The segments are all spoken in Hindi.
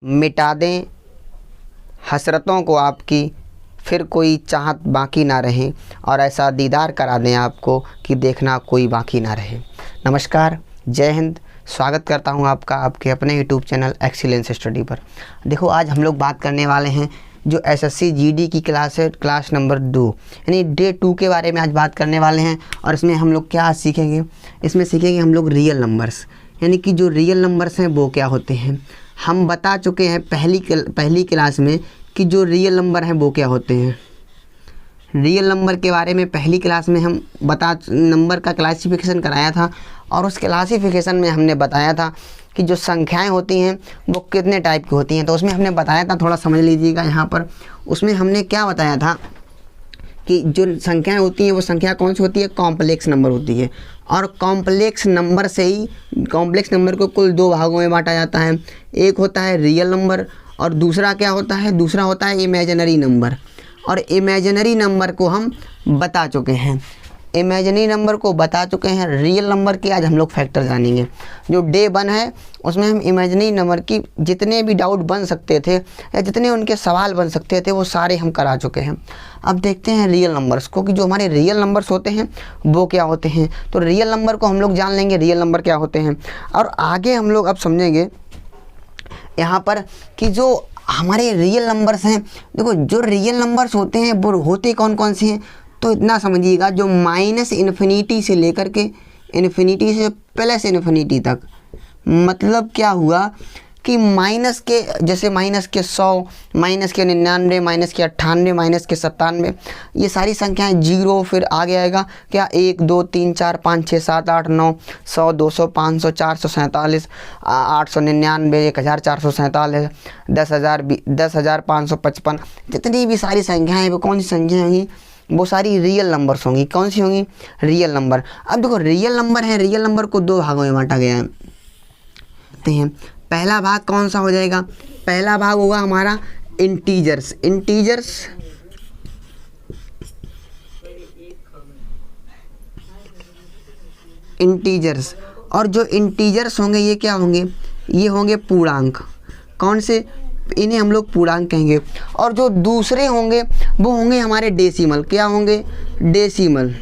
मिटा दें हसरतों को आपकी, फिर कोई चाहत बाकी ना रहे, और ऐसा दीदार करा दें आपको कि देखना कोई बाकी ना रहे। नमस्कार, जय हिंद। स्वागत करता हूं आपका आपके अपने यूट्यूब चैनल एक्सीलेंस स्टडी पर। देखो, आज हम लोग बात करने वाले हैं जो एसएससी जीडी की क्लास है, क्लास नंबर 2 यानी डे 2 के बारे में आज बात करने वाले हैं। और इसमें हम लोग क्या सीखेंगे? इसमें सीखेंगे हम लोग रियल नंबर्स, यानी कि जो रियल नंबर्स हैं वो क्या होते हैं। हम बता चुके हैं पहली क्लास में कि जो रियल नंबर हैं वो क्या होते हैं। रियल नंबर के बारे में पहली क्लास में हम नंबर का क्लासिफिकेशन कराया था, और उस क्लासिफिकेशन में हमने बताया था कि जो संख्याएं होती हैं वो कितने टाइप की होती हैं। तो उसमें हमने बताया था, थोड़ा समझ लीजिएगा यहाँ पर, उसमें हमने क्या बताया था कि जो संख्याएं होती हैं वो संख्या कौन सी होती है? कॉम्प्लेक्स नंबर होती है। और कॉम्प्लेक्स नंबर से ही कॉम्प्लेक्स नंबर को कुल 2 भागों में बांटा जाता है। एक होता है रियल नंबर और दूसरा क्या होता है? दूसरा होता है इमेजिनरी नंबर। और इमेजिनरी नंबर को हम बता चुके हैं, इमेजिनरी नंबर को बता चुके हैं। रियल नंबर के आज हम लोग फैक्टर जानेंगे। जो डे 1 है उसमें हम इमेजिनरी नंबर की जितने भी डाउट बन सकते थे या जितने उनके सवाल बन सकते थे वो सारे हम करा चुके हैं। अब देखते हैं रियल नंबर्स को कि जो हमारे रियल नंबर्स होते हैं वो क्या होते हैं। तो रियल नंबर को हम लोग जान लेंगे, रियल नंबर क्या होते हैं, और आगे हम लोग अब समझेंगे यहाँ पर कि जो हमारे रियल नंबर्स हैं। देखो, जो रियल नंबर्स होते हैं वो होते कौन कौन से हैं, तो इतना समझिएगा, जो माइनस इन्फिनिटी से लेकर के इन्फिनिटी से प्लस इन्फिनिटी तक। मतलब क्या हुआ कि माइनस के, जैसे माइनस के 100, माइनस के 99, माइनस के 98, माइनस के 97, ये सारी संख्याएं जीरो, फिर आगे आएगा क्या 1 2 3 4 5 6 7 8 9 100 200 500 447 899 1447 10,000 10,555, जितनी भी सारी संख्याएं हैं वो कौन सी संख्याएं होंगी? वो सारी रियल नंबर्स होंगी। कौन सी होंगी? Real number. अब देखो, रियल नंबर है, रियल नंबर को 2 भागों में बांटा गया है। पहला भाग कौन सा हो जाएगा? पहला भाग होगा हमारा इंटीजर्स। इंटीजर्स और जो इंटीजर्स होंगे ये क्या होंगे? ये होंगे पूर्णांक। कौन से? इन्हें हम लोग पूर्णांक कहेंगे। और जो दूसरे होंगे वो होंगे हमारे डेसिमल। क्या होंगे? डेसिमल।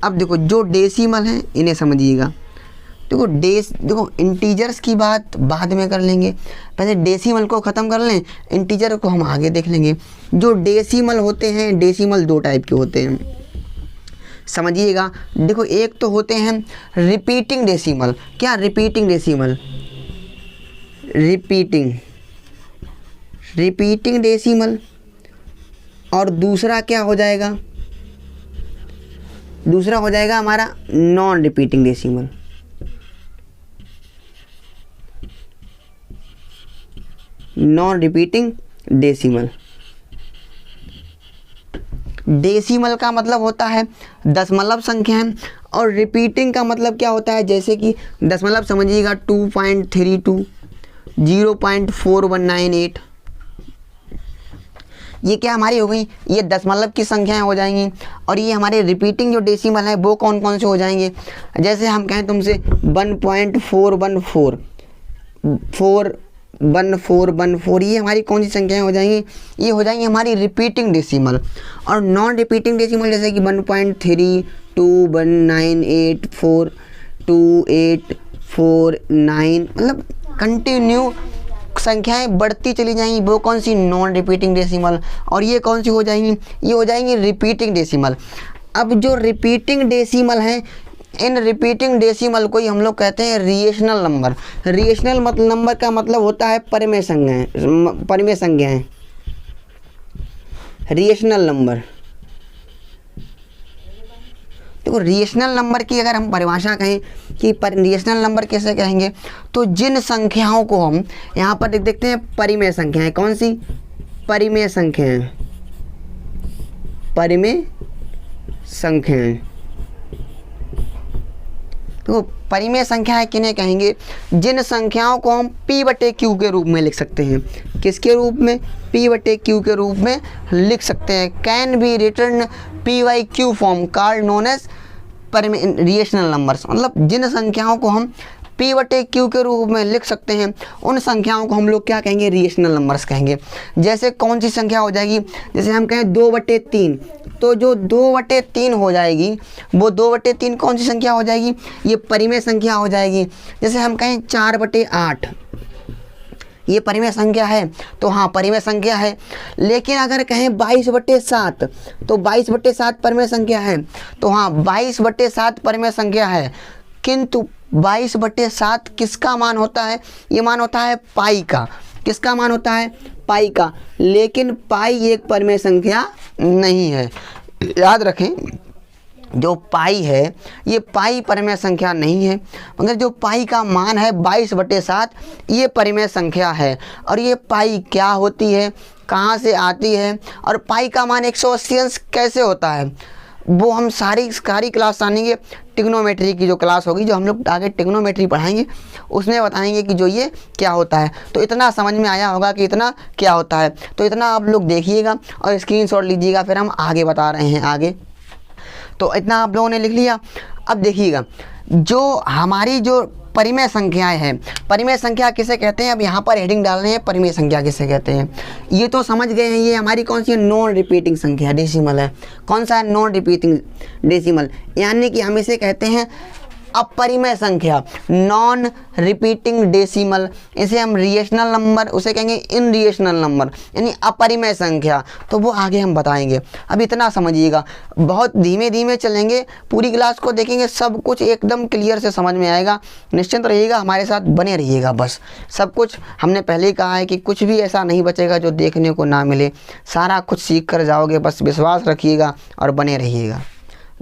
अब देखो, जो डेसिमल हैं इन्हें समझिएगा। देखो इंटीजर्स की बात बाद में कर लेंगे, पहले डेसिमल को ख़त्म कर लें, इंटीजर को हम आगे देख लेंगे। जो डेसिमल होते हैं, डेसिमल 2 टाइप के होते हैं, समझिएगा। देखो, एक तो होते हैं रिपीटिंग डेसिमल। क्या? Repeating decimal, repeating decimal. और दूसरा क्या हो जाएगा? दूसरा हो जाएगा हमारा non repeating decimal. Non repeating decimal. Decimal का मतलब होता है दशमलव संख्याएं, और रिपीटिंग का मतलब क्या होता है? जैसे कि दशमलव समझिएगा 2.32, 0.4198, ये क्या हमारी हो गई? ये दशमलव की संख्याएं हो जाएंगी। और ये हमारे रिपीटिंग जो डेसिमल है वो कौन कौन से हो जाएंगे? जैसे हम कहें तुमसे 1.414, 41414, ये हमारी कौन सी संख्याएं हो जाएंगी? ये हो जाएंगी हमारी रिपीटिंग डेसिमल। और नॉन रिपीटिंग डेसिमल जैसे कि 1.3219842849, मतलब कंटिन्यू संख्याएं बढ़ती चली जाएंगी, वो कौन सी? Non repeating decimal. और ये कौन सी हो जाएंगी? ये हो जाएंगी रिपीटिंग डेसिमल। अब जो रिपीटिंग डेसिमल हैं, इन रिपीटिंग डेसिमल को ही हम लोग कहते हैं रेशनल नंबर। रेशनल नंबर का मतलब होता है परिमेय संख्याएं, रेशनल नंबर। देखो, रेशनल नंबर की अगर हम परिभाषा कहें कि रेशनल नंबर कैसे कहेंगे, तो जिन संख्याओं को हम यहाँ पर देखते हैं परिमेय संख्याएं। कौन सी? परिमेय संख्याएं, परिमेय संख्याएं। तो परिमेय संख्याएं किन्हें कहेंगे? जिन संख्याओं को हम P/Q के रूप में लिख सकते हैं। किसके रूप में? P/Q के रूप में लिख सकते हैं। Can be written P/Q form called known as rational numbers. मतलब जिन संख्याओं को हम P बटे Q के रूप में लिख सकते हैं, उन संख्याओं को हम लोग क्या कहेंगे, रेशनल नंबर्स कहेंगे। जैसे कौन सी संख्या हो जाएगी, जैसे हम कहें 2/3, तो जो 2/3 हो जाएगी वो 2/3 कौन सी संख्या हो जाएगी, ये परिमेय संख्या हो जाएगी। जैसे हम कहें 4/8, ये परिमेय संख्या है, तो हाँ परिमेय संख्या है। लेकिन अगर कहें 22/7, तो 22/7 परिमेय संख्या है, तो हाँ 22/7 परिमेय संख्या है। किंतु 22/7 किसका मान होता है, ये मान होता है पाई का। किसका मान होता है, पाई का। लेकिन पाई एक परिमेय संख्या नहीं है, याद रखें। जो पाई है ये पाई परिमेय संख्या नहीं है, मगर जो पाई का मान है 22/7 ये परिमेय संख्या है। और ये पाई क्या होती है, कहाँ से आती है, और पाई का मान 180 अंश कैसे होता है, वो हम सारी क्लास जानेंगे। ट्रिग्नोमेट्री की जो क्लास होगी, जो हम लोग आगे ट्रिग्नोमेट्री पढ़ाएंगे, उसमें बताएंगे कि जो ये क्या होता है। तो इतना समझ में आया होगा कि इतना क्या होता है, तो इतना आप लोग देखिएगा और स्क्रीनशॉट लीजिएगा, फिर हम आगे बता रहे हैं आगे। तो इतना आप लोगों ने लिख लिया। अब देखिएगा, जो हमारी जो परिमेय संख्याएं हैं, परिमेय संख्या किसे कहते हैं, अब यहाँ पर हेडिंग डाल रहे हैं परिमेय संख्या किसे कहते हैं। ये तो समझ गए हैं, ये हमारी कौन सी है, नॉन रिपीटिंग संख्या, डेसिमल है। कौन सा है, नॉन रिपीटिंग डेसिमल, यानी कि हम इसे कहते हैं अपरिमेय संख्या, नॉन रिपीटिंग डेसिमल। इसे हम रिएशनल नंबर, उसे कहेंगे इन रिएशनल नंबर, यानी अपरिमेय संख्या। तो वो आगे हम बताएंगे, अब इतना समझिएगा। बहुत धीमे धीमे चलेंगे, पूरी क्लास को देखेंगे, सब कुछ एकदम क्लियर से समझ में आएगा। निश्चिंत रहिएगा, हमारे साथ बने रहिएगा। बस सब कुछ हमने पहले ही कहा है कि कुछ भी ऐसा नहीं बचेगा जो देखने को ना मिले, सारा कुछ सीख कर जाओगे। बस विश्वास रखिएगा और बने रहिएगा।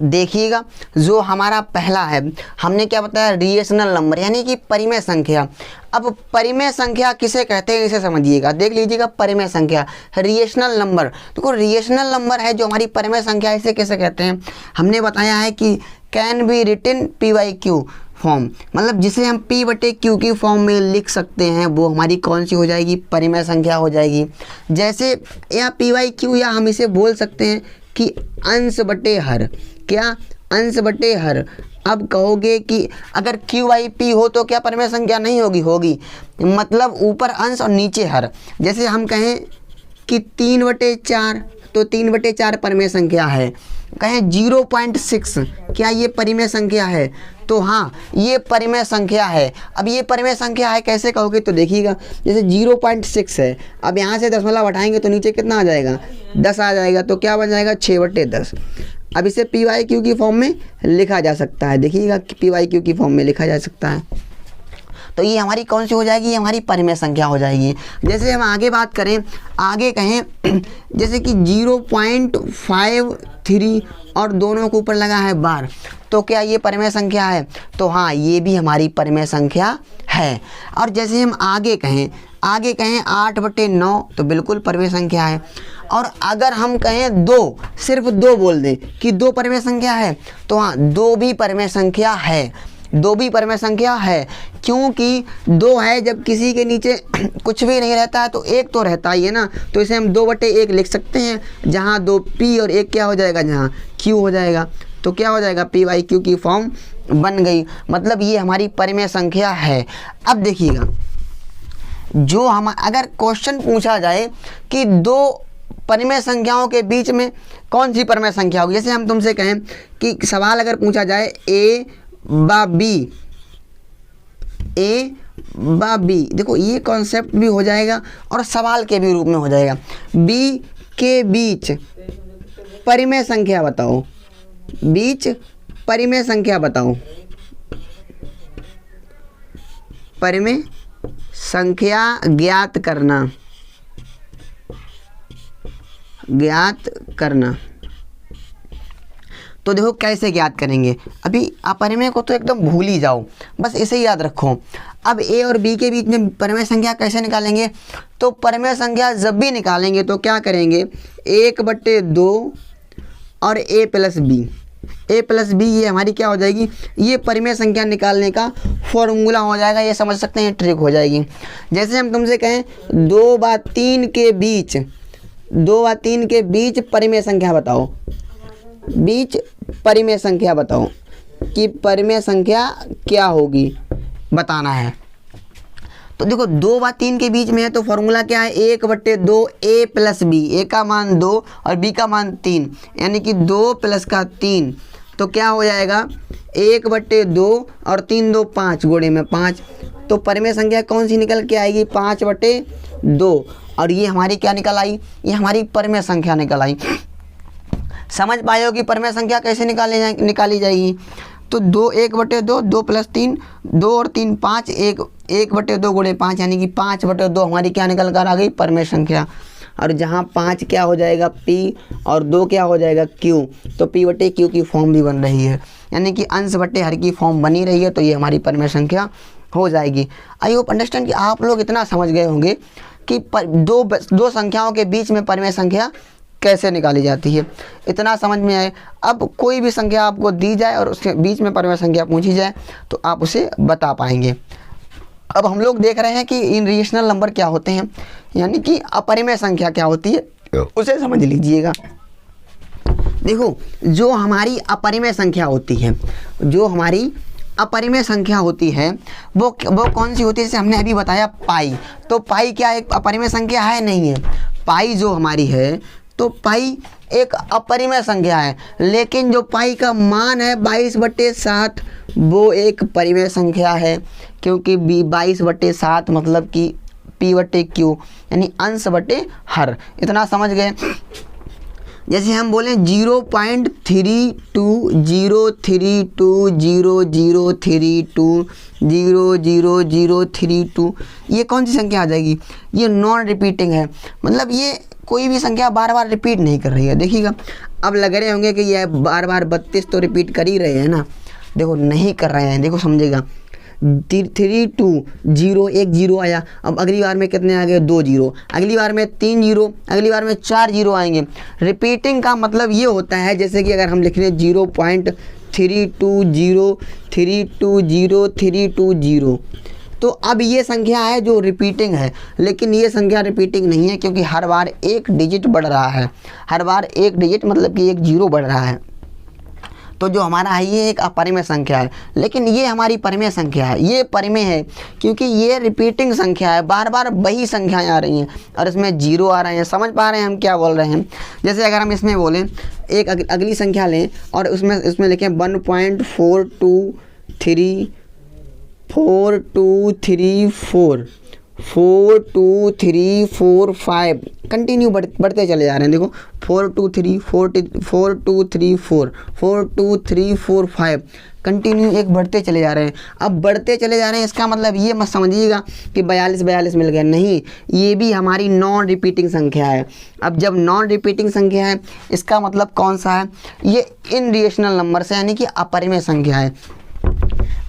देखिएगा, जो हमारा पहला है, हमने क्या बताया, रिएशनल नंबर, यानी कि परिमेय संख्या। अब परिमेय संख्या किसे कहते हैं, इसे समझिएगा। देख लीजिएगा, परिमेय संख्या, रिएशनल नंबर। देखो, रिएशनल नंबर है जो हमारी परिमेय संख्या, इसे कैसे कहते हैं, हमने बताया है कि can be written P/Q form, मतलब जिसे हम P/Q की फॉर्म में लिख सकते हैं, वो हमारी कौन सी हो जाएगी, परिमेय संख्या हो जाएगी। जैसे या P/Q, या हम इसे बोल सकते हैं कि अंश बटे हर। क्या, अंश बटे हर। अब कहोगे कि अगर Q/P हो तो क्या परिमेय संख्या नहीं होगी, होगी। मतलब ऊपर अंश और नीचे हर। जैसे हम कहें कि 3/4, तो 3/4 परिमेय संख्या है। कहें 0.6, क्या ये परिमेय संख्या है, तो हाँ ये परिमेय संख्या है। अब ये परिमेय संख्या है कैसे कहोगे, तो देखिएगा, जैसे 0.6 है, अब यहाँ से दशमलव हटाएंगे तो नीचे कितना आ जाएगा, 10 आ जाएगा। तो क्या बन जाएगा, 6/10। अब इसे P/Q की फॉर्म में लिखा जा सकता है। देखिएगा, P/Q की फॉर्म में लिखा जा सकता है। तो ये हमारी कौन सी हो जाएगी, ये हमारी परिमेय संख्या हो जाएगी। जैसे हम आगे बात करें, आगे कहें जैसे कि 0.53 और दोनों के ऊपर लगा है बार, तो क्या ये परिमेय संख्या है, तो हाँ ये भी हमारी परिमेय संख्या है। और जैसे हम आगे कहें 8/9, तो बिल्कुल परिमेय संख्या है। और अगर हम कहें 2, सिर्फ 2 बोल दें कि 2 परिमेय संख्या है, तो हाँ 2 भी परिमेय संख्या है, 2 भी परिमेय संख्या है। क्योंकि 2 है, जब किसी के नीचे कुछ भी नहीं रहता है तो 1 तो रहता ही है ना, तो इसे हम 2/1 लिख सकते हैं, जहाँ 2 P और 1 क्या हो जाएगा, जहाँ Q हो जाएगा। तो क्या हो जाएगा, P/Q की फॉर्म बन गई। मतलब ये हमारी परिमेय संख्या है। अब देखिएगा, जो हम अगर क्वेश्चन पूछा जाए कि 2 परिमेय संख्याओं के बीच में कौन सी परिमेय संख्या होगी, जैसे हम तुमसे कहें कि सवाल अगर पूछा जाए A व B, देखो ये कॉन्सेप्ट भी हो जाएगा और सवाल के भी रूप में हो जाएगा। B के बीच परिमेय संख्या बताओ, बीच परिमेय संख्या बताओ, परिमेय संख्या ज्ञात करना। तो देखो कैसे ज्ञात करेंगे, अभी अपरिमेय को तो एकदम भूल ही जाओ, बस इसे याद रखो। अब A और B के बीच में परिमेय संख्या कैसे निकालेंगे, तो परिमेय संख्या जब भी निकालेंगे तो क्या करेंगे, 1/2 और A+B, ये हमारी क्या हो जाएगी, ये परिमेय संख्या निकालने का फॉर्मूला हो जाएगा। ये समझ सकते हैं, ट्रिक हो जाएगी। जैसे हम तुमसे कहें 2/3 के बीच परिमेय संख्या बताओ, बीच परिमेय संख्या बताओ कि परिमेय संख्या क्या होगी, बताना है। तो देखो 2 व 3 के बीच में है तो फॉर्मूला क्या है, 1/2 a प्लस बी, a का मान 2 और b का मान 3, यानी कि 2 प्लस का 3, तो क्या हो जाएगा 1/2 और 3 2 5 गुणे में 5, तो परिमेय संख्या कौन सी निकल के आएगी 5/2, और ये हमारी क्या निकल आई, ये हमारी परिमेय संख्या निकल आई। समझ पाए हो कि परिमेय संख्या कैसे निकाली जाएगी। तो 1/2, 2 प्लस 3, 2 और 3 5, 1/2 गुणे 5, यानी कि 5/2 हमारी क्या निकल कर आ गई परिमेय संख्या। और जहाँ 5 क्या हो जाएगा p और 2 क्या हो जाएगा q, तो p/q की फॉर्म भी बन रही है, यानी कि अंश बटे हर की फॉर्म बनी रही है, तो ये हमारी परिमेय संख्या हो जाएगी। आई होप अंडरस्टैंड कि आप लोग इतना समझ गए होंगे कि दो संख्याओं के बीच में परिमेय संख्या कैसे निकाली जाती है, इतना समझ में आए। अब कोई भी संख्या आपको दी जाए और उसके बीच में परिमेय संख्या पूछी जाए तो आप उसे बता पाएंगे। अब हम लोग देख रहे हैं कि इनरेशनल नंबर क्या होते हैं, यानी कि अपरिमेय संख्या क्या होती है उसे समझ लीजिएगा। देखो जो हमारी अपरिमेय संख्या होती है, जो हमारी अपरिमेय संख्या होती है वो कौन सी होती है, जैसे हमने अभी बताया पाई, तो पाई क्या एक अपरिमेय संख्या है, नहीं है। पाई जो हमारी है तो पाई एक अपरिमेय संख्या है, लेकिन जो पाई का मान है 22/7 वो एक परिमेय संख्या है, क्योंकि 22/7 मतलब कि p/q यानी अंश बटे हर। इतना समझ गए। जैसे हम बोलें 0.3200320032, ये कौन सी संख्या आ जाएगी, ये नॉन रिपीटिंग है, मतलब ये कोई भी संख्या बार बार रिपीट नहीं कर रही है। देखिएगा अब लग रहे होंगे कि ये बार बार 32 तो रिपीट कर ही रहे हैं ना, देखो नहीं कर रहे हैं। देखो समझेगा 32 एक जीरो आया, अब अगली बार में कितने आ गए 2 जीरो, अगली बार में 3 जीरो, अगली बार में 4 जीरो आएंगे। रिपीटिंग का मतलब ये होता है जैसे कि अगर हम लिख रहे हैं 0.32032032 तो अब ये संख्या है जो रिपीटिंग है, लेकिन ये संख्या रिपीटिंग नहीं है, क्योंकि हर बार एक डिजिट बढ़ रहा है, हर बार एक डिजिट मतलब कि एक जीरो बढ़ रहा है। तो जो हमारा है ये एक अपरिमेय संख्या है, लेकिन ये हमारी परिमेय संख्या है। ये परिमेय है क्योंकि ये रिपीटिंग संख्या है, बार बार वही संख्याएं आ रही हैं और इसमें जीरो आ रहे हैं। समझ पा रहे हैं हम क्या बोल रहे हैं। जैसे अगर हम इसमें बोलें एक अगली संख्या लें और इसमें लिखें 1.4234 कंटिन्यू बढ़ते चले जा रहे हैं। देखो 42344 कंटिन्यू एक बढ़ते चले जा रहे हैं। अब बढ़ते चले जा रहे हैं इसका मतलब ये मत समझिएगा कि 42 मिल गया, नहीं, ये भी हमारी नॉन रिपीटिंग संख्या है। अब जब नॉन रिपीटिंग संख्या है इसका मतलब कौन सा है, ये इनरेशनल नंबर से यानी कि अपरिमेय संख्या है।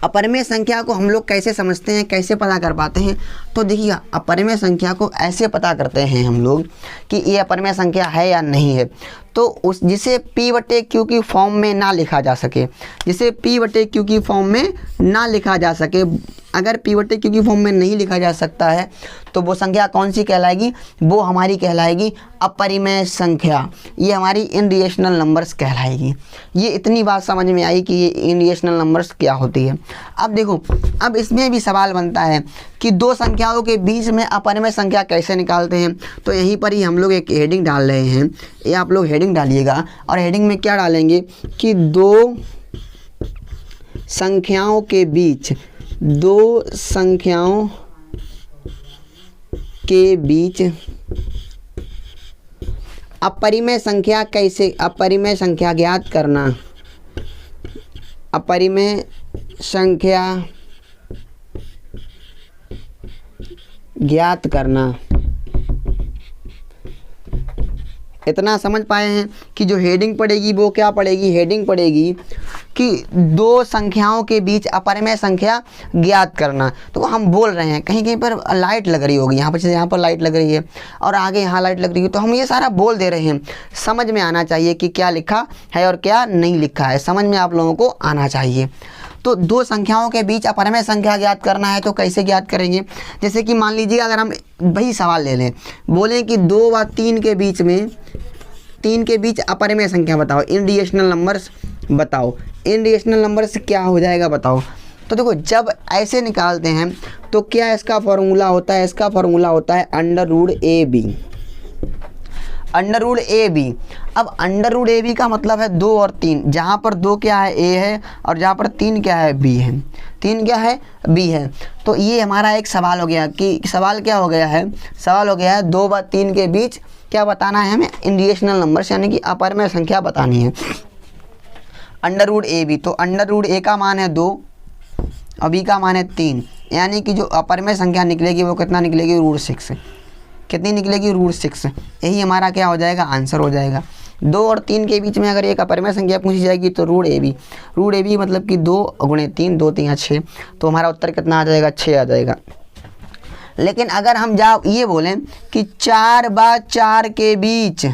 अपरिमेय संख्या को हम लोग कैसे समझते हैं, कैसे पता कर पाते हैं, तो देखिए अपरिमेय संख्या को ऐसे पता करते हैं हम लोग कि ये अपरिमेय संख्या है या नहीं है। तो उस जिसे p/q की फॉर्म में ना लिखा जा सके, जिसे p/q की फॉर्म में ना लिखा जा सके, अगर p/q की फॉर्म में नहीं लिखा जा सकता है तो वो संख्या कौन सी कहलाएगी, वो हमारी कहलाएगी अपरिमेय संख्या। ये हमारी इनरेशनल नंबर्स कहलाएगी। ये इतनी बात समझ में आई कि ये इनरेशनल नंबर्स क्या होती है। अब देखो अब इसमें भी सवाल बनता है कि दो संख्याओं के बीच में अपरिमेय संख्या कैसे निकालते हैं। तो यहीं पर ही हम लोग एक हेडिंग डाल रहे हैं, ये आप लोग हेडिंग डालिएगा और हेडिंग में क्या डालेंगे कि दो संख्याओं के बीच अपरिमेय संख्या कैसे, अपरिमेय संख्या ज्ञात करना, अपरिमेय संख्या ज्ञात करना। इतना समझ पाए हैं कि जो हेडिंग पड़ेगी वो क्या पड़ेगी, हेडिंग पड़ेगी कि दो संख्याओं के बीच अपरिमेय संख्या ज्ञात करना। तो हम बोल रहे हैं कहीं कहीं पर लाइट लग रही होगी, यहाँ पर लाइट लग रही है और आगे यहाँ लाइट लग रही है, तो हम ये सारा बोल दे रहे हैं। समझ में आना चाहिए कि क्या लिखा है और क्या नहीं लिखा है, समझ में आप लोगों को आना चाहिए। तो दो संख्याओं के बीच अपरिमेय संख्या ज्ञात करना है तो कैसे ज्ञात करेंगे। जैसे कि मान लीजिए अगर हम वही सवाल ले लें, बोलें कि 2 व 3 के बीच में, 3 के बीच अपरिमेय संख्या बताओ, इनरेशनल नंबर्स बताओ। इनरेशनल नंबर्स क्या हो जाएगा बताओ। तो देखो जब ऐसे निकालते हैं तो क्या इसका फॉर्मूला होता है, इसका फॉर्मूला होता है under root A B, under root A B. अब अंडर रूट ए बी का मतलब है 2 और 3, जहाँ पर 2 क्या है ए है और जहाँ पर 3 क्या है बी है, 3 क्या है बी है। तो ये हमारा एक सवाल हो गया कि सवाल क्या हो गया है, सवाल हो गया है 2 व 3 के बीच क्या बताना है हमें, इरेशनल नंबर्स यानी कि अपरिमेय संख्या बतानी है। अंडर रूट ए बी, तो अंडर रूट ए का मान है 2 और बी का मान है 3, यानी कि जो अपरिमेय संख्या निकलेगी वो कितना निकलेगी, रूट 6। कितनी निकलेगी, रूट 6। यही हमारा क्या हो जाएगा, आंसर हो जाएगा। 2 और 3 के बीच में अगर एक अपरिमेय संख्या पूछी जाएगी तो रूट ए बी मतलब कि 2 गुणे 3, 2 3 6, तो हमारा उत्तर कितना आ जाएगा, 6 आ जाएगा। लेकिन अगर हम ये बोलें कि 4 व 4 के बीच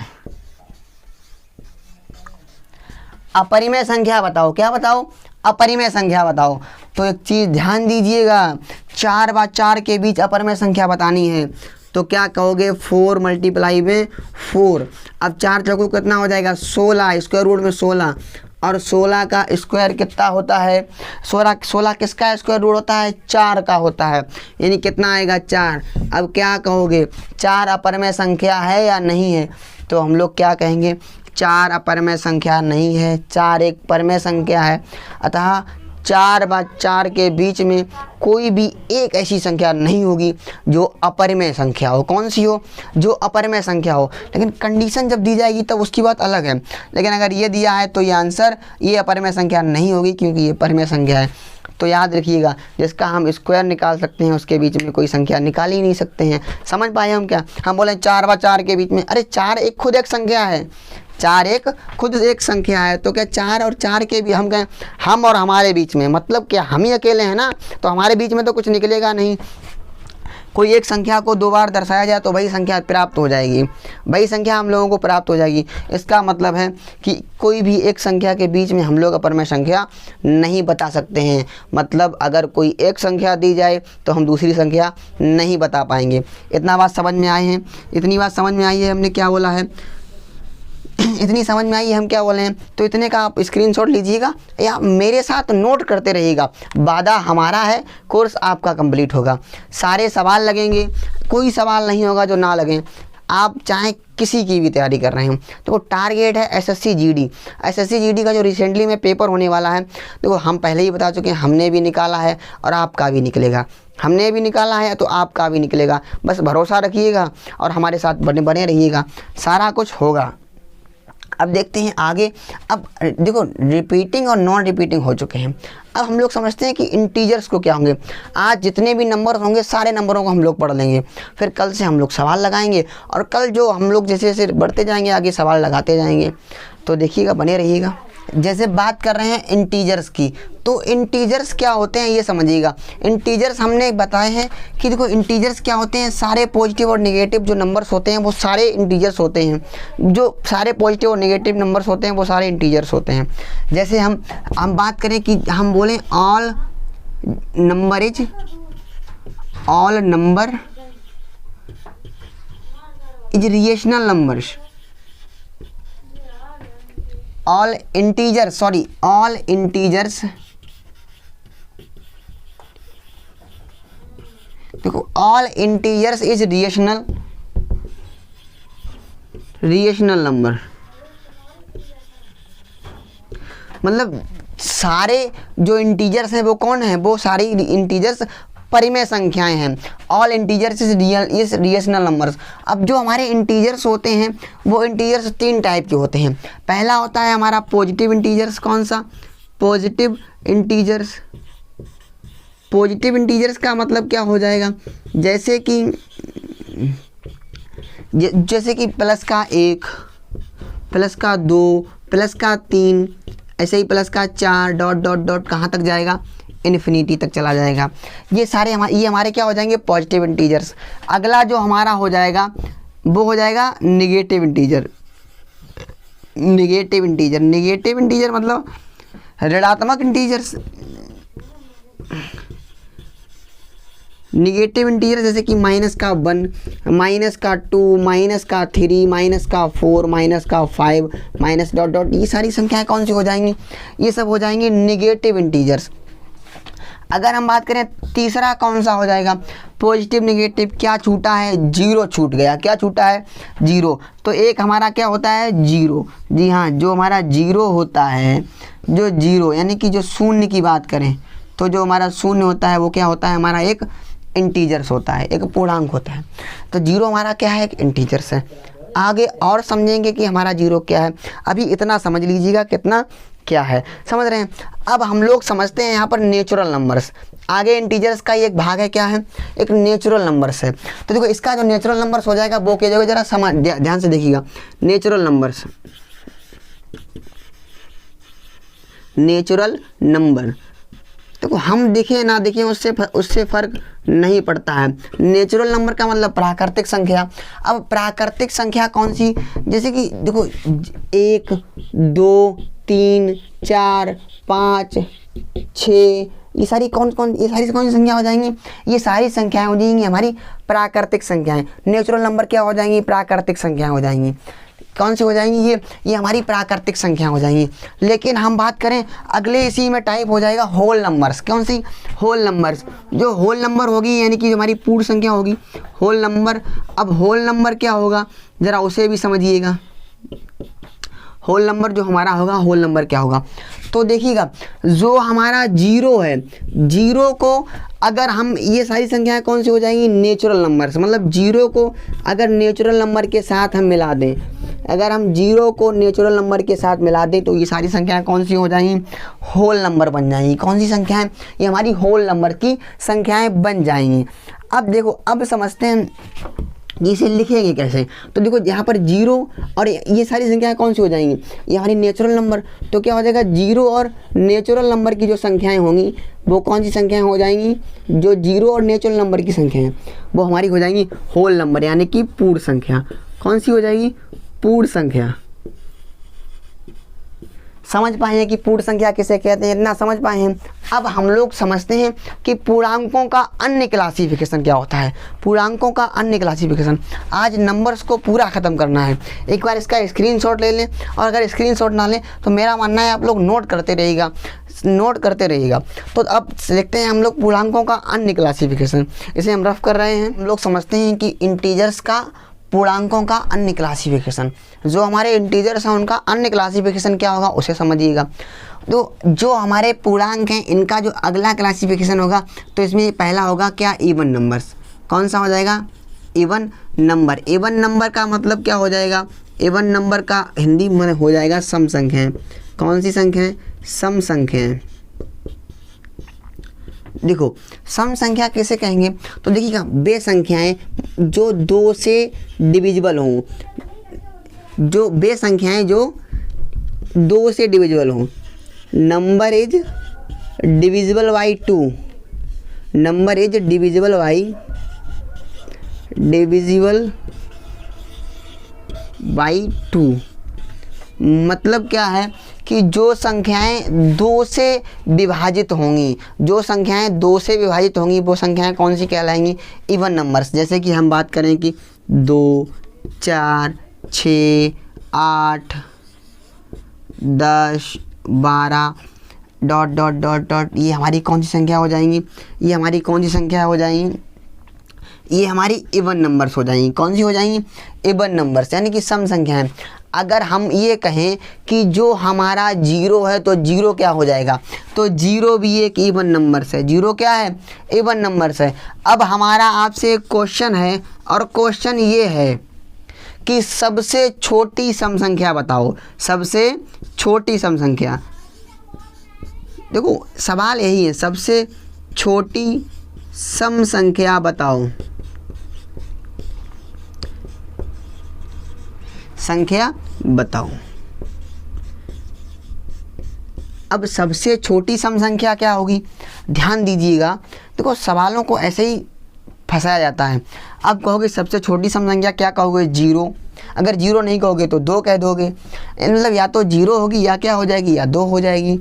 अपरिमेय संख्या बताओ, क्या बताओ, अपरिमेय संख्या बताओ, तो एक चीज़ ध्यान दीजिएगा, 4 व 4 के बीच अपरिमेय संख्या बतानी है तो क्या कहोगे, 4 मल्टीप्लाई में 4। अब 4 चौको कितना हो जाएगा, 16, स्क्वायर रूट में 16, और 16 का स्क्वायर कितना होता है, 16 किसका स्क्वायर रूट होता है, 4 का होता है, यानी कितना आएगा, 4। अब क्या कहोगे, 4 अपरिमेय संख्या है या नहीं है, तो हम लोग क्या कहेंगे, 4 अपरिमेय संख्या नहीं है, 4 एक परिमेय संख्या है। अतः 4 व 4 के बीच में कोई भी एक ऐसी संख्या नहीं होगी जो अपरिमेय संख्या हो। कौन सी हो, जो अपरिमेय संख्या हो। लेकिन कंडीशन जब दी जाएगी तब उसकी बात अलग है। लेकिन अगर ये दिया है तो ये आंसर, ये अपरिमेय संख्या नहीं होगी क्योंकि ये परिमेय संख्या है। तो याद रखिएगा, जिसका हम स्क्वायर निकाल सकते हैं उसके बीच में कोई संख्या निकाल ही नहीं सकते हैं। समझ पाए हम क्या, हम बोले 4 व 4 के बीच में, अरे 4 एक खुद एक संख्या है, 4 एक खुद एक संख्या है, तो क्या 4 और 4 के भी हम कहें, हम और हमारे बीच में, मतलब क्या हम ही अकेले हैं ना, तो हमारे बीच में तो कुछ निकलेगा नहीं। कोई एक संख्या को 2 बार दर्शाया जाए तो वही संख्या प्राप्त हो जाएगी, वही संख्या हम लोगों को प्राप्त हो जाएगी। इसका मतलब है कि कोई भी एक संख्या के बीच में हम लोग अपरिमेय संख्या नहीं बता सकते हैं। मतलब अगर कोई एक संख्या दी जाए तो हम दूसरी संख्या नहीं बता पाएंगे। इतना बात समझ में आए हैं, इतनी बात समझ में आई है, हमने क्या बोला है, इतनी समझ में आई है हम क्या बोले हैं। तो इतने का आप स्क्रीनशॉट लीजिएगा या मेरे साथ नोट करते रहिएगा। वादा हमारा है, कोर्स आपका कंप्लीट होगा, सारे सवाल लगेंगे, कोई सवाल नहीं होगा जो ना लगे। आप चाहे किसी की भी तैयारी कर रहे हो, देखो टारगेट है एसएससी जीडी का जो रिसेंटली में पेपर होने वाला है। देखो हम पहले ही बता चुके हैं, हमने भी निकाला है और आपका भी निकलेगा, हमने भी निकाला है तो आपका भी निकलेगा। बस भरोसा रखिएगा और हमारे साथ बने रहिएगा, सारा कुछ होगा। अब देखते हैं आगे। अब देखो रिपीटिंग और नॉन रिपीटिंग हो चुके हैं, अब हम लोग समझते हैं कि इंटीजर्स को क्या होंगे। आज जितने भी नंबर होंगे सारे नंबरों को हम लोग पढ़ लेंगे, फिर कल से हम लोग सवाल लगाएंगे और कल जो हम लोग जैसे जैसे बढ़ते जाएंगे आगे सवाल लगाते जाएंगे। तो देखिएगा, बने रहिएगा। जैसे बात कर रहे हैं इंटीजर्स की, तो इंटीजर्स क्या होते हैं ये समझिएगा। इंटीजर्स हमने बताए हैं कि देखो इंटीजर्स क्या होते हैं, सारे पॉजिटिव और नेगेटिव जो नंबर्स होते हैं वो सारे इंटीजर्स होते हैं। जो सारे पॉजिटिव और नेगेटिव नंबर्स होते हैं वो सारे इंटीजर्स होते हैं। जैसे हम बात करें कि हम बोलें all number is relational numbers, all integers देखो all integers is relational number, मतलब सारे जो इंटीजर्स हैं वो कौन है, वो सारी इंटीजर्स परिमेय संख्याएं हैं। All integers is relational numbers. अब जो हमारे इंटीजर्स होते हैं वो इंटीजर्स 3 टाइप के होते हैं। पहला होता है हमारा पॉजिटिव इंटीजर्स। कौन सा, पॉजिटिव इंटीजर्स। पॉजिटिव इंटीजर्स का मतलब क्या हो जाएगा, जैसे कि प्लस का 1, प्लस का 2, प्लस का 3, ऐसे ही प्लस का 4 डॉट डॉट डॉट कहाँ तक जाएगा, इन्फिनिटी तक चला जाएगा। ये हमारे क्या हो जाएंगे, पॉजिटिव इंटीजर्स। अगला जो हमारा हो जाएगा वो हो जाएगा नेगेटिव इंटीजर। नेगेटिव इंटीजर मतलब ऋणात्मक इंटीजर्स। नेगेटिव इंटीजर जैसे कि -1, -2, -3, -4, -5, माइनस डॉट डॉट, ये सारी संख्याएं कौन सी हो जाएंगी, ये सब हो जाएंगे नेगेटिव इंटीजर्स। अगर हम बात करें तीसरा कौन सा हो जाएगा, पॉजिटिव नेगेटिव, क्या छूटा है, जीरो छूट गया, क्या छूटा है, जीरो। तो एक हमारा क्या होता है, जीरो। जी हाँ, जो हमारा जीरो होता है, जो जीरो यानी कि जो शून्य की बात करें तो जो हमारा शून्य होता है वो क्या होता है, हमारा एक इंटीजर्स होता है, एक पूर्णांक होता है। तो जीरो हमारा क्या है, एक इंटीजर्स है। आगे और समझेंगे कि हमारा जीरो क्या है, अभी इतना समझ लीजिएगा कितना क्या है, समझ रहे हैं। अब हम लोग समझते हैं यहाँ पर नेचुरल नंबर्स। आगे इंटीजर्स का एक भाग है, क्या है, एक नेचुरल नंबर्स है। तो देखो इसका जो नेचुरल नंबर्स हो जाएगा वो क्या जाएगा, जरा ध्यान से देखिएगा। नेचुरल नंबर्स, नेचुरल नंबर, देखो हम देखें ना देखें उससे फ़र्क नहीं पड़ता है। नेचुरल नंबर का मतलब प्राकृतिक संख्या। अब प्राकृतिक संख्या कौन सी, जैसे कि देखो 1 2 3 4 5 6, ये सारी कौन सी संख्या हो जाएंगी, ये सारी संख्याएं हो जाएंगी हमारी प्राकृतिक संख्याएं। नेचुरल नंबर क्या हो जाएंगी, प्राकृतिक संख्याएं हो जाएंगी। कौन सी हो जाएंगी, ये हमारी प्राकृतिक संख्या हो जाएंगी। लेकिन हम बात करें अगले इसी में टाइप हो जाएगा होल नंबर्स। कौन सी, होल नंबर्स। जो होल नंबर होगी यानी कि जो हमारी पूर्ण संख्या होगी, होल नंबर। अब होल नंबर क्या होगा, ज़रा उसे भी समझिएगा। होल नंबर जो हमारा होगा, होल नंबर क्या होगा, तो देखिएगा जो हमारा जीरो है, जीरो को अगर हम, ये सारी संख्याएं कौन सी हो जाएंगी, नेचुरल नंबर्स। मतलब जीरो को अगर नेचुरल नंबर के साथ हम मिला दें, अगर हम जीरो को नेचुरल नंबर के साथ मिला दें तो ये सारी संख्याएं कौन सी हो जाएंगी, होल नंबर बन जाएंगी। कौन सी संख्याएं, ये हमारी होल नंबर की संख्याएं बन जाएंगी। अब देखो, अब समझते हैं इसे लिखेंगे कैसे। तो देखो यहाँ पर जीरो और ये सारी संख्याएं कौन सी हो जाएंगी, ये हमारी नेचुरल नंबर। तो क्या हो जाएगा, जीरो और नेचुरल नंबर की जो संख्याएं होंगी वो कौन सी संख्याएं हो जाएंगी, जो जीरो और नेचुरल नंबर की संख्याएं वो हमारी हो जाएंगी होल नंबर, यानी कि पूर्ण संख्या। कौन सी हो जाएगी, पूर्ण संख्या। समझ पाए हैं कि पूर्ण संख्या किसे कहते हैं, इतना समझ पाए हैं। अब हम लोग समझते हैं कि पूर्णांकों का अन्य क्लासिफिकेशन क्या होता है। पूर्णांकों का अन्य क्लासिफिकेशन, आज नंबर्स को पूरा ख़त्म करना है। एक बार इसका स्क्रीनशॉट ले लें, और अगर स्क्रीनशॉट ना लें तो मेरा मानना है आप लोग नोट करते रहिएगा, नोट करते रहिएगा। तो अब देखते हैं हम लोग पूर्णांकों का अन्य क्लासिफिकेशन, इसे हम रफ कर रहे हैं। हम लोग समझते हैं कि इंटीजर्स का, पूर्णांकों का अन्य क्लासिफिकेशन, जो हमारे इंटीजर्स हैं उनका अन्य क्लासिफिकेशन क्या होगा उसे समझिएगा। तो जो हमारे पूर्णांक हैं इनका जो अगला क्लासिफिकेशन होगा तो इसमें पहला होगा क्या, इवन नंबर्स। कौन सा हो जाएगा, इवन नंबर। इवन नंबर का मतलब क्या हो जाएगा, इवन नंबर का हिंदी में हो जाएगा सम संख्याएं। कौन सी संख्याएं, सम संख्याएं। देखो सम संख्या किसे कहेंगे, तो देखिएगा वे संख्याएं जो दो से डिविजिबल हों, जो वे संख्याएं जो दो से डिविजिबल हों। Number is divisible by 2, number is divisible by 2। मतलब क्या है कि जो संख्याएं दो से विभाजित होंगी, जो संख्याएं दो से विभाजित होंगी वो संख्याएं कौन सी कहलाएंगी, इवन नंबर्स। जैसे कि हम बात करें कि 2 4 6 8 10 12 डॉट डॉट डॉट डॉट, ये हमारी कौन सी संख्या हो जाएंगी, ये हमारी कौन सी संख्या हो जाएंगी, ये हमारी इवन नंबर्स हो जाएंगी। कौन सी हो जाएंगी, इवन नंबर्स, यानी कि सम संख्याएं। अगर हम ये कहें कि जो हमारा जीरो है तो जीरो क्या हो जाएगा, तो जीरो भी एक इवन नंबर्स है। जीरो क्या है, इवन नंबर्स है। अब हमारा आपसे एक क्वेश्चन है, और क्वेश्चन ये है कि सबसे छोटी सम संख्या बताओ, सबसे छोटी सम संख्या। देखो सवाल यही है, सबसे छोटी सम संख्या बताओ, संख्या बताओ। अब सबसे छोटी सम संख्या क्या होगी, ध्यान दीजिएगा। देखो सवालों को ऐसे ही फंसाया जाता है। अब कहोगे सबसे छोटी सम संख्या क्या कहोगे, जीरो। अगर जीरो नहीं कहोगे तो 2 कह दोगे, मतलब या तो जीरो होगी या क्या हो जाएगी, या 2 हो जाएगी।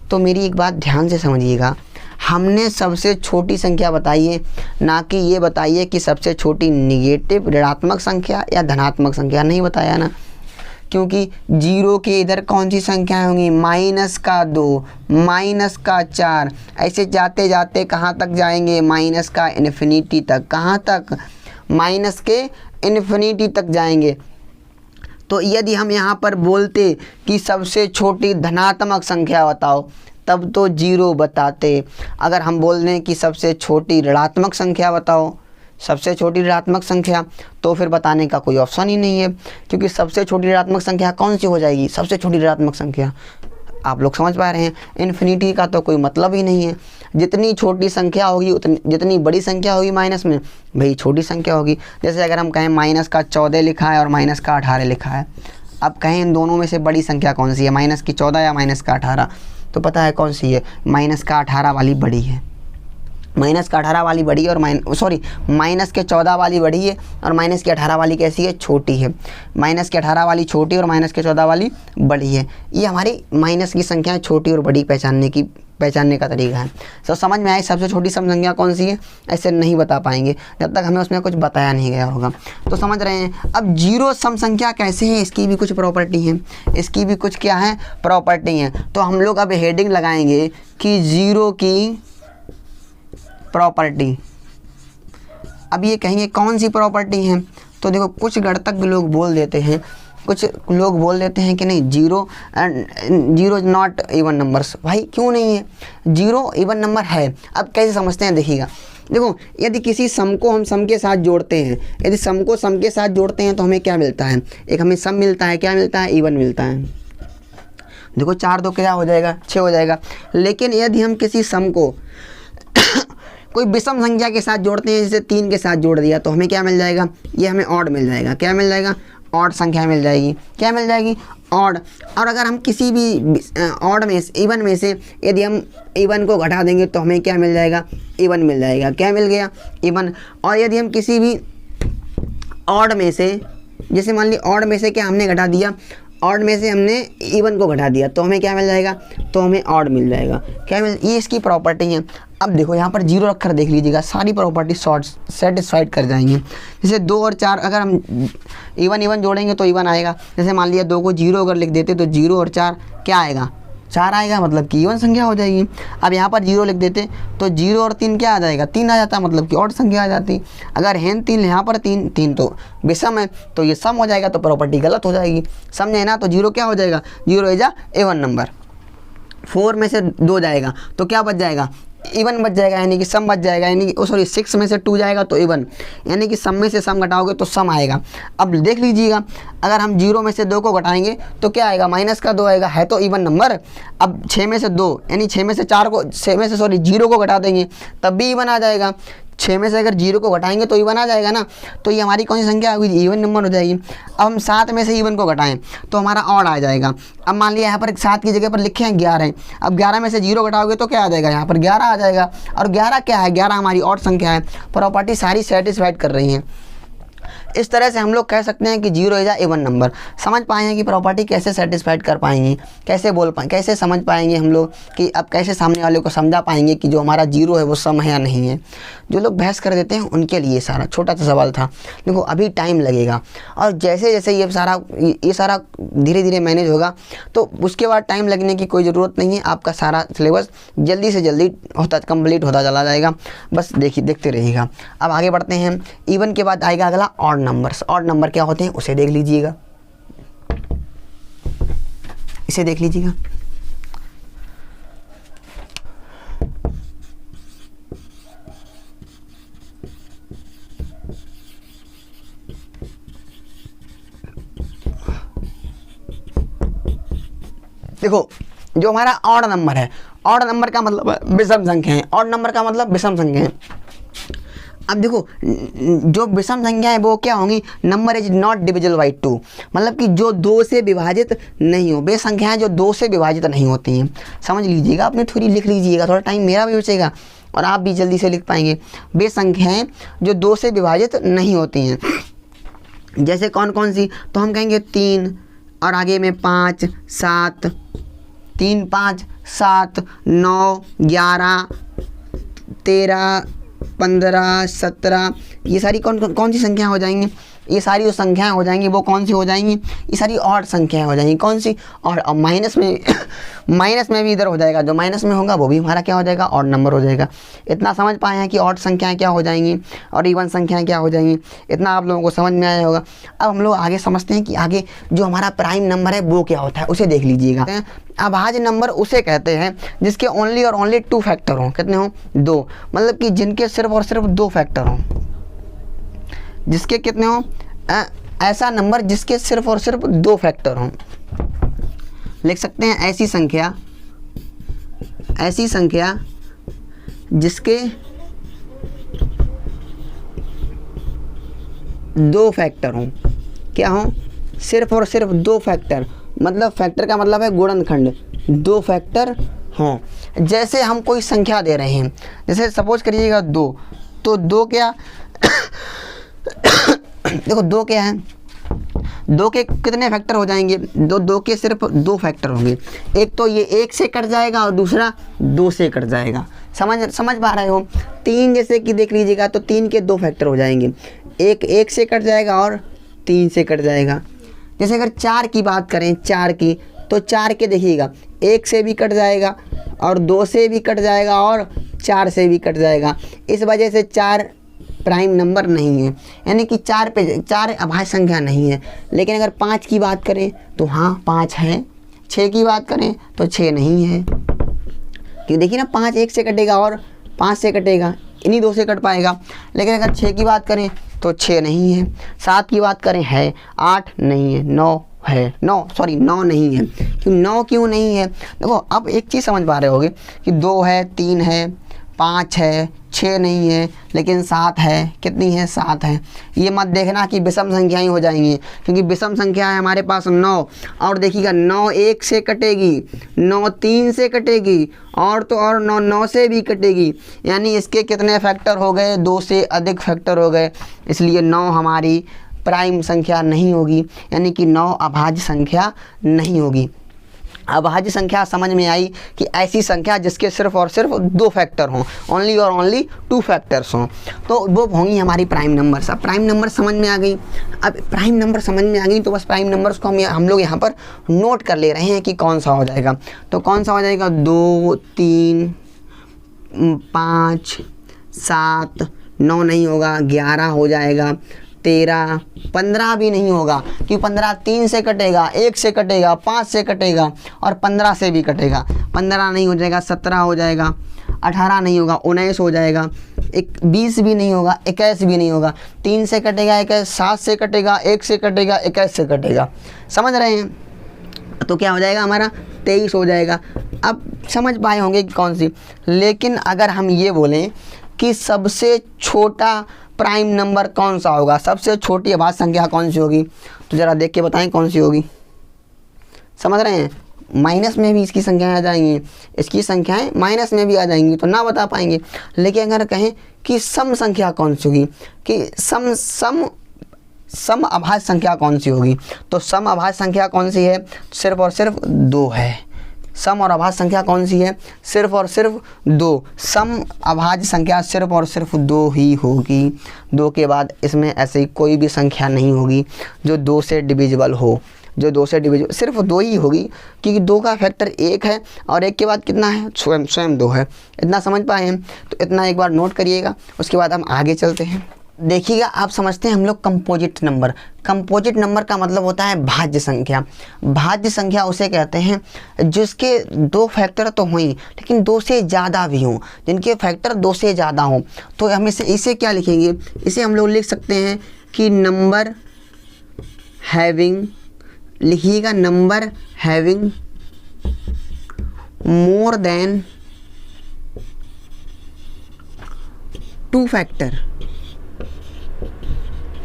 तो मेरी एक बात ध्यान से समझिएगा, हमने सबसे छोटी संख्या बताई है, ना कि ये बताइए कि सबसे छोटी निगेटिव ऋणात्मक संख्या या धनात्मक संख्या, नहीं बताया ना। क्योंकि जीरो के इधर कौन सी संख्या होंगी, माइनस का 2, माइनस का 4, ऐसे जाते जाते कहाँ तक जाएंगे, माइनस का इन्फिनिटी तक। कहाँ तक, माइनस के इन्फिनिटी तक जाएंगे। तो यदि हम यहाँ पर बोलते कि सबसे छोटी धनात्मक संख्या बताओ, तब तो जीरो बताते। अगर हम बोल दें कि सबसे छोटी ऋणात्मक संख्या बताओ, सबसे छोटी ऋणात्मक संख्या, तो फिर बताने का कोई ऑप्शन ही नहीं है, क्योंकि सबसे छोटी ऋणात्मक संख्या कौन सी हो जाएगी, सबसे छोटी ऋणात्मक संख्या। आप लोग समझ पा रहे हैं, इन्फिनिटी का तो कोई मतलब ही नहीं है। जितनी छोटी संख्या होगी उतनी, जितनी बड़ी संख्या होगी माइनस में, भाई छोटी संख्या होगी। जैसे अगर हम कहें माइनस का 14 लिखा है और माइनस का 18 लिखा है, अब कहें इन दोनों में से बड़ी संख्या कौन सी है, माइनस की 14 या माइनस का 18, तो पता है कौन सी है, माइनस का 18 वाली बड़ी है। माइनस का 18 वाली बड़ी है और माइनस के 14 वाली बड़ी है और माइनस की 18 वाली कैसी है, छोटी है। माइनस के 18 वाली छोटी और माइनस के 14 वाली बड़ी है। ये हमारी माइनस की संख्या छोटी और बड़ी पहचानने का तरीका है। तो समझ में आए सबसे छोटी सम संख्या कौन सी है, ऐसे नहीं बता पाएंगे जब तक हमें उसमें कुछ बताया नहीं गया होगा। तो समझ रहे हैं। अब जीरो सम संख्या कैसे है, इसकी भी कुछ प्रॉपर्टी है, इसकी भी कुछ क्या है, प्रॉपर्टी है। तो हम लोग अब हेडिंग लगाएंगे कि जीरो की प्रॉपर्टी। अब ये कहेंगे कौन सी प्रॉपर्टी है, तो देखो कुछ गणतज्ञ लोग बोल देते हैं, कुछ लोग बोल देते हैं कि नहीं zero is not even numbers. भाई क्यों नहीं है, जीरो इवन नंबर है। अब कैसे समझते हैं, देखिएगा, देखो यदि किसी सम को हम सम के साथ जोड़ते हैं, यदि सम को सम के साथ जोड़ते हैं तो हमें क्या मिलता है, एक हमें सम मिलता है, क्या मिलता है, इवन मिलता है। देखो 4 2 क्या हो जाएगा, 6 हो जाएगा। लेकिन यदि हम किसी सम को कोई विषम संख्या के साथ जोड़ते हैं, जैसे 3 के साथ जोड़ दिया, तो हमें क्या मिल जाएगा, ये हमें ऑड मिल जाएगा। क्या मिल जाएगा, ऑड संख्या मिल जाएगी। क्या मिल जाएगी, ऑड। और अगर हम किसी भी ऑड में से, इवन में से यदि हम इवन को घटा देंगे तो हमें क्या मिल जाएगा, इवन मिल जाएगा। क्या मिल गया, इवन। और यदि हम किसी भी ऑड में से, जैसे मान ली ऑड में से क्या हमने घटा दिया, ऑड में से हमने इवन को घटा दिया, तो हमें क्या मिल जाएगा, तो हमें ऑड मिल जाएगा। क्या मिल, ये इसकी प्रॉपर्टी है। अब देखो यहाँ पर जीरो रखकर देख लीजिएगा, सारी प्रॉपर्टी सेटिस्फाइड कर जाएंगी। जैसे 2 और 4 अगर हम इवन जोड़ेंगे तो इवन आएगा। जैसे मान लिया 2 को 0 अगर लिख देते तो 0 और 4 क्या आएगा, 4 आएगा, मतलब कि इवन संख्या हो जाएगी। अब यहाँ पर 0 लिख देते तो 0 और 3 क्या आ जाएगा, 3 आ जाता, मतलब कि ऑड संख्या आ जाती। अगर है 3 यहाँ पर 3 तो विषम है, तो ये सम हो जाएगा, तो प्रॉपर्टी गलत हो जाएगी। समझे ना, तो 0 क्या हो जाएगा, 0 इज अ इवन नंबर। 4 में से 2 जाएगा तो क्या बच जाएगा, इवन बच जाएगा, यानी कि सम बच जाएगा, यानी कि 6 में से 2 जाएगा तो इवन, यानी कि सम में से सम घटाओगे तो सम आएगा। अब देख लीजिएगा, अगर हम 0 में से 2 को घटाएंगे तो क्या आएगा, माइनस का 2 आएगा, है तो इवन नंबर। अब 6 में से 2 यानी 6 में से 0 को घटा देंगे तब भी इवन आ जाएगा। 6 में से अगर 0 को घटाएंगे तो इवन आ जाएगा ना, तो ये हमारी कौन सी संख्या होगी, इवन नंबर हो जाएगी। अब हम 7 में से इवन को घटाएं तो हमारा ऑड आ जाएगा। अब मान लिया यहाँ पर 7 की जगह पर लिखे हैं 11, अब 11 में से 0 घटाओगे तो क्या आ जाएगा, यहाँ पर 11 आ जाएगा। और 11 क्या है, 11 हमारी ऑड संख्या है। प्रॉपर्टी सारी सेटिस्फाइड कर रही हैं। इस तरह से हम लोग कह सकते हैं कि 0 इज अ इवन नंबर। समझ पाए हैं कि प्रॉपर्टी कैसे सेटिस्फाइड कर पाएंगे, कैसे समझ पाएंगे हम लोग कि अब कैसे सामने वाले को समझा पाएंगे कि जो हमारा 0 है वो सम है या नहीं है। जो लोग बहस कर देते हैं उनके लिए सारा छोटा सा सवाल था। देखो अभी टाइम लगेगा और जैसे जैसे ये सारा धीरे धीरे मैनेज होगा तो उसके बाद टाइम लगने की कोई ज़रूरत नहीं है। आपका सारा सिलेबस जल्दी से जल्दी कंप्लीट होता चला जाएगा, बस देखते रहिएगा। अब आगे बढ़ते हैं। इवन के बाद आएगा अगला ऑड नंबर्स। ऑड नंबर क्या होते हैं उसे देख लीजिएगा, इसे देख लीजिएगा। देखो जो हमारा ऑड नंबर है, ऑड नंबर का मतलब विषम संख्या है। ऑड नंबर का मतलब विषम संख्या है। अब देखो जो विषम संख्या है वो क्या होंगी, number is not divisible by 2, मतलब कि जो 2 से विभाजित नहीं हो। वे संख्याएं जो 2 से विभाजित नहीं होती हैं। समझ लीजिएगा, अपने थोड़ी लिख लीजिएगा, थोड़ा टाइम मेरा भी बचेगा और आप भी जल्दी से लिख पाएंगे। वे संख्याएं जो 2 से विभाजित नहीं होती हैं, जैसे कौन कौन सी, तो हम कहेंगे 3 और आगे में 5 7, 3 5 7 9 11 13 15 17, ये सारी कौन सी संख्या हो जाएंगी, ये सारी जो संख्याएं हो जाएंगी वो कौन सी हो जाएंगी, ये सारी ऑड संख्याएं हो जाएंगी। कौन सी? और माइनस में माइनस में भी इधर हो जाएगा, जो माइनस में होगा वो भी हमारा क्या हो जाएगा, ऑड नंबर हो जाएगा। इतना समझ पाए हैं कि ऑड संख्याएं क्या हो जाएंगी और इवन संख्याएं क्या हो जाएंगी, इतना आप लोगों को समझ में आया होगा। अब हम लोग आगे समझते हैं कि आगे जो हमारा प्राइम नंबर है वो क्या होता है, उसे देख लीजिएगा। अभाज्य नंबर उसे कहते हैं जिसके ओनली और ओनली 2 फैक्टर हों। कितने हों? 2, मतलब कि जिनके सिर्फ और सिर्फ 2 फैक्टर हों। जिसके कितने हों? ऐसा नंबर जिसके सिर्फ और सिर्फ 2 फैक्टर हों। लिख सकते हैं ऐसी संख्या जिसके 2 फैक्टर हों। क्या हों? सिर्फ और सिर्फ 2 फैक्टर, मतलब फैक्टर का मतलब है गुणनखंड, 2 फैक्टर हों। जैसे हम कोई संख्या दे रहे हैं, जैसे सपोज करिएगा 2, तो 2 क्या देखो 2 क्या है, 2 के कितने फैक्टर हो जाएंगे? 2 के सिर्फ 2 फैक्टर होंगे। एक तो ये 1 से कट जाएगा और दूसरा 2 से कट जाएगा। समझ पा रहे हो? 3 जैसे कि देख लीजिएगा तो 3 के 2 फैक्टर हो जाएंगे, एक 1 से कट जाएगा और 3 से कट जाएगा। जैसे अगर 4 की बात करें, 4 की, तो 4 के देखिएगा 1 से भी कट जाएगा और 2 से भी कट जाएगा और 4 से भी कट जाएगा। इस वजह से 4 प्राइम नंबर नहीं है, यानी कि 4 अभाज्य संख्या नहीं है। लेकिन अगर 5 की बात करें तो हाँ 5 है, 6 की बात करें तो 6 नहीं है, क्योंकि देखिए ना 5 1 से कटेगा और 5 से कटेगा, इन्हीं 2 से कट पाएगा। लेकिन अगर 6 की बात करें तो 6 नहीं है, 7 की बात करें है, 8 नहीं है, 9 है, 9 नहीं है। क्यों नहीं है? देखो अब एक चीज़ समझ पा रहे होगे कि 2 है, 3 है, 5 है, 6 नहीं है, लेकिन 7 है। कितनी है? 7 है। ये मत देखना कि विषम संख्याएं हो जाएंगी, क्योंकि विषम संख्या है हमारे पास 9, और देखिएगा 9 1 से कटेगी, 9 3 से कटेगी, और तो और 9 से भी कटेगी, यानी इसके कितने फैक्टर हो गए? 2 से अधिक फैक्टर हो गए। इसलिए 9 हमारी प्राइम संख्या नहीं होगी, यानी कि 9 अभाज्य संख्या नहीं होगी। अभाज्य संख्या समझ में आई कि ऐसी संख्या जिसके सिर्फ और सिर्फ 2 फैक्टर हों, ओनली और ओनली 2 फैक्टर्स हों, तो वो होंगी हमारी प्राइम नंबर्स। अब प्राइम नंबर समझ में आ गई। अब प्राइम नंबर समझ में आ गई तो बस प्राइम नंबर्स को हम लोग यहाँ पर नोट कर ले रहे हैं कि कौन सा हो जाएगा। तो कौन सा हो जाएगा? 2 3 5 7, 9 नहीं होगा, 11 हो जाएगा, 13, 15 भी नहीं होगा, क्योंकि 15 3 से कटेगा, 1 से कटेगा, 5 से कटेगा और 15 से भी कटेगा। 15 नहीं हो जाएगा, 17 हो जाएगा, 18 नहीं होगा, 19 हो जाएगा, 20 भी नहीं होगा, 21 भी नहीं होगा, 3 से कटेगा 21, 7 से कटेगा, 1 से कटेगा, 21 से कटेगा। समझ रहे हैं? तो क्या हो जाएगा हमारा? 23 हो जाएगा। अब समझ पाए होंगे कि कौन सी। लेकिन अगर हम ये बोलें कि सबसे छोटा प्राइम नंबर कौन सा होगा, सबसे छोटी अभाज्य संख्या कौन सी होगी, तो ज़रा देख के बताएं कौन सी होगी। समझ रहे हैं? माइनस में भी इसकी संख्याएं आ जाएंगी, इसकी संख्याएं माइनस में भी आ जाएंगी, तो ना बता पाएंगे। लेकिन अगर कहें कि सम संख्या कौन सी होगी, कि सम अभाज्य संख्या कौन सी होगी, तो सम अभाज्य संख्या कौन सी है? सिर्फ और सिर्फ 2 है। सम और अभाज्य संख्या कौन सी है? सिर्फ और सिर्फ 2। सम अभाज्य संख्या सिर्फ और सिर्फ 2 ही होगी। 2 के बाद इसमें ऐसी कोई भी संख्या नहीं होगी जो 2 से डिविजिबल हो। जो 2 से डिविजिबल सिर्फ 2 ही होगी, क्योंकि 2 का फैक्टर 1 है और 1 के बाद कितना है? स्वयं 2 है। इतना समझ पाए हैं? तो इतना एक बार नोट करिएगा, उसके बाद हम आगे चलते हैं। देखिएगा, आप समझते हैं हम लोग कंपोजिट नंबर। कंपोजिट नंबर का मतलब होता है भाज्य संख्या। भाज्य संख्या उसे कहते हैं जिसके 2 फैक्टर तो हों लेकिन 2 से ज़्यादा भी हों, जिनके फैक्टर 2 से ज़्यादा हों। तो हम इसे क्या लिखेंगे? इसे हम लोग लिख सकते हैं कि नंबर हैविंग, लिखिएगा number having more than 2 factor.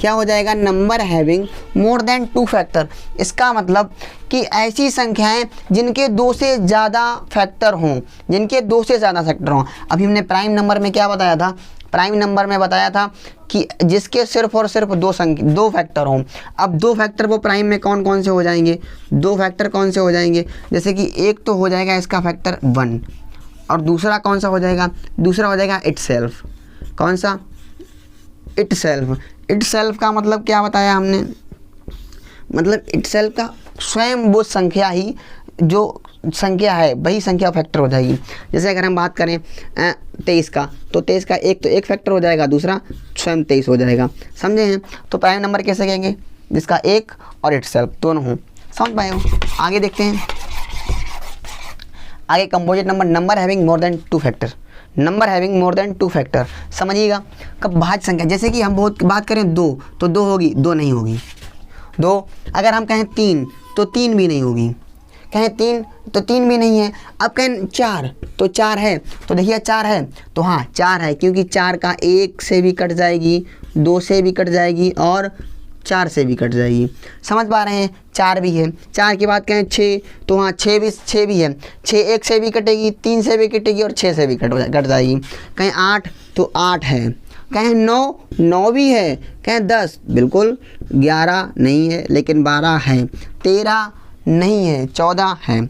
क्या हो जाएगा? Number having more than 2 factor. इसका मतलब कि ऐसी संख्याएं जिनके 2 से ज़्यादा फैक्टर हों, जिनके 2 से ज़्यादा फैक्टर हों। अभी हमने प्राइम नंबर में क्या बताया था? प्राइम नंबर में बताया था कि जिसके सिर्फ और सिर्फ 2 फैक्टर हों। अब 2 फैक्टर वो प्राइम में कौन कौन से हो जाएंगे? 2 फैक्टर कौन से हो जाएंगे? जैसे कि एक तो हो जाएगा इसका फैक्टर 1, और दूसरा कौन सा हो जाएगा? दूसरा हो जाएगा इटसेल्फ। कौन सा? इटसेल्फ का मतलब क्या बताया हमने, मतलब इटसेल्फ का स्वयं वो संख्या ही जो संख्या है वही संख्या फैक्टर हो जाएगी। जैसे अगर हम बात करें 23 का, तो 23 का एक तो एक फैक्टर हो जाएगा, दूसरा स्वयं 23 हो जाएगा, समझे हैं। तो प्राइम नंबर कैसे कहेंगे, जिसका एक और इटसेल्फ दोनों हो, समझ पाए हो। आगे देखते हैं, आगे composite number having more than 2 factor, number having more than 2 factor, समझिएगा। कब भाज्य संख्या, जैसे कि हम बहुत बात करें 2 तो 2 होगी, 2 नहीं होगी 2। अगर हम कहें 3 तो 3 भी नहीं होगी, कहें 3 तो 3 भी नहीं है। अब कहें 4 तो 4 है, तो देखिए 4 है तो हाँ 4 है, क्योंकि 4 का 1 से भी कट जाएगी, 2 से भी कट जाएगी और 4 से भी कट जाएगी, समझ पा रहे हैं। 4 भी है। 4 की बात करें 6 तो हाँ 6 भी है, 6 1 से भी कटेगी, 3 से भी कटेगी और 6 से भी कट जाएगी। कहें 8 तो 8 है, कहें 9 भी है, कहें 10 बिल्कुल, 11 नहीं है लेकिन 12 है, 13 नहीं है, 14 है,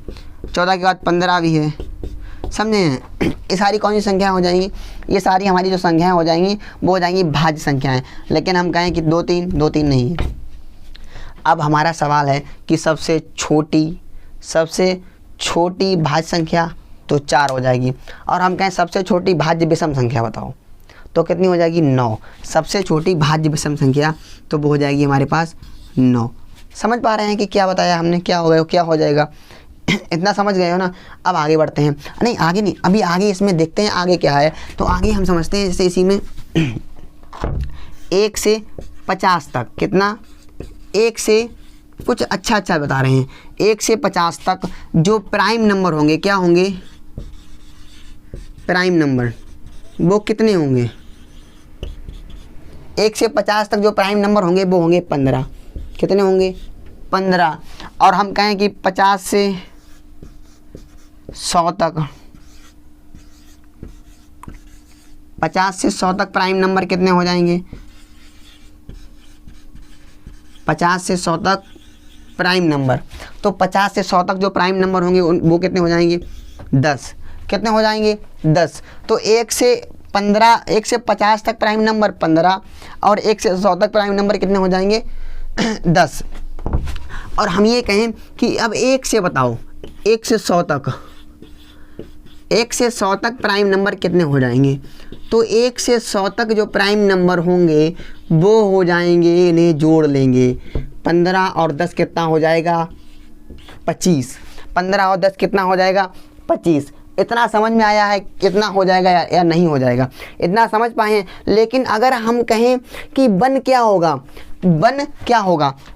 14 के बाद 15 भी है, समझे हैं। ये सारी कौन सी संख्याएं हो जाएंगी, ये सारी हमारी जो संख्याएं हो जाएंगी वो हो जाएंगी भाज्य संख्याएं। लेकिन हम कहें कि 2 3 नहीं है। अब हमारा सवाल है कि सबसे छोटी भाज्य संख्या तो 4 हो जाएगी, और हम कहें सबसे छोटी भाज्य विषम संख्या बताओ तो कितनी हो जाएगी, 9। सबसे छोटी भाज्य विषम संख्या तो वो हो जाएगी हमारे पास 9। समझ पा रहे हैं कि क्या बताया हमने, क्या हो जाएगा इतना समझ गए हो ना। अब आगे बढ़ते हैं, नहीं आगे नहीं, अभी आगे इसमें देखते हैं आगे क्या है। तो आगे हम समझते हैं, जैसे इसी में 1 से 50 तक, कितना 1 से कुछ अच्छा बता रहे हैं, 1 से 50 तक जो प्राइम नंबर होंगे, क्या होंगे प्राइम नंबर, वो कितने होंगे, 1 से 50 तक जो प्राइम नंबर होंगे वो होंगे 15। कितने होंगे, 15। और हम कहें कि 50 से 100 तक, 50 से 100 तक प्राइम नंबर कितने हो जाएंगे, 50 से 100 तक प्राइम नंबर। तो 50 से 100 तक जो प्राइम नंबर होंगे वो कितने हो जाएंगे, 10। कितने हो जाएंगे, 10। तो 1 से 50 तक प्राइम नंबर 15 और 1 से 100 तक प्राइम नंबर कितने हो जाएंगे, 10। और हम ये कहें कि अब 1 से बताओ, 1 से 100 तक, 1 से 100 तक प्राइम नंबर कितने हो जाएंगे। तो 1 से 100 तक जो प्राइम नंबर होंगे वो हो जाएंगे, इन्हें जोड़ लेंगे, 15 और 10 कितना हो जाएगा, 25। 15 और 10 कितना हो जाएगा, 25। इतना समझ में आया है कितना हो जाएगा या नहीं हो जाएगा, इतना समझ पाए हैं। लेकिन अगर हम कहें कि वन क्या होगा,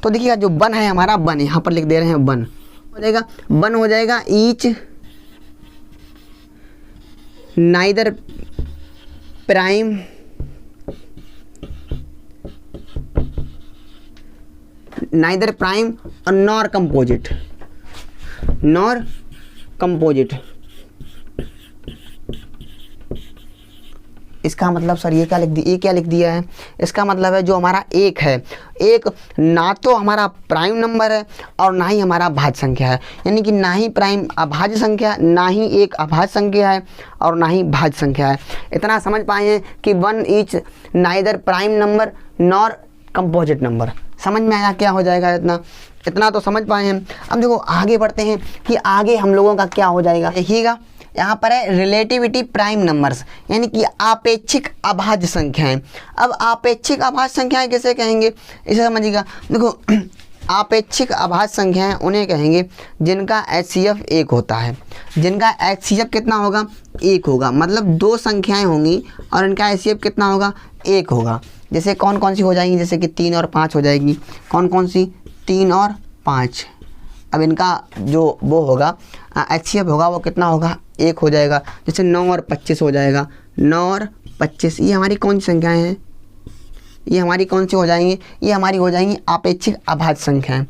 तो देखिएगा जो वन है हमारा, वन यहाँ पर लिख दे रहे हैं, वन हो जाएगा ईच नाइदर प्राइम और नॉर कंपोजिट। इसका मतलब सर ये क्या लिख दिया है, इसका मतलब है जो हमारा एक है, एक ना तो हमारा प्राइम नंबर है और ना ही हमारा भाज्य संख्या है, यानी कि ना ही प्राइम अभाज्य संख्या, ना ही एक अभाज्य संख्या है और ना ही भाज्य संख्या है। इतना समझ पाए हैं कि one is neither prime number nor composite number. समझ में आया क्या हो जाएगा, इतना तो समझ पाए हैं। अब देखो आगे बढ़ते हैं कि आगे हम लोगों का क्या हो जाएगा। देखिएगा यहाँ पर है रिलेटिविटी प्राइम नंबर्स, यानी कि आपेक्षिक अभाज्य संख्याएं। अब आपेक्षिक अभाज्य संख्याएं किसे कहेंगे, इसे समझिएगा। देखो आपेक्षिक अभाज्य संख्याएं उन्हें कहेंगे जिनका HCF 1 होता है। जिनका HCF कितना होगा, 1 होगा, मतलब 2 संख्याएं होंगी और इनका HCF कितना होगा, 1 होगा। जैसे कौन कौन सी हो जाएंगी, जैसे कि 3 और 5 हो जाएगी। कौन कौन सी, 3 और 5। अब इनका जो वो होगा HCF होगा वो कितना होगा, 1 हो जाएगा। जैसे 9 और 25 हो जाएगा, 9 और 25। ये हमारी कौन सी संख्याएं हैं, ये हमारी कौन सी हो जाएंगी, ये हमारी हो जाएंगी आपेक्षिक अभाज्य संख्याएं।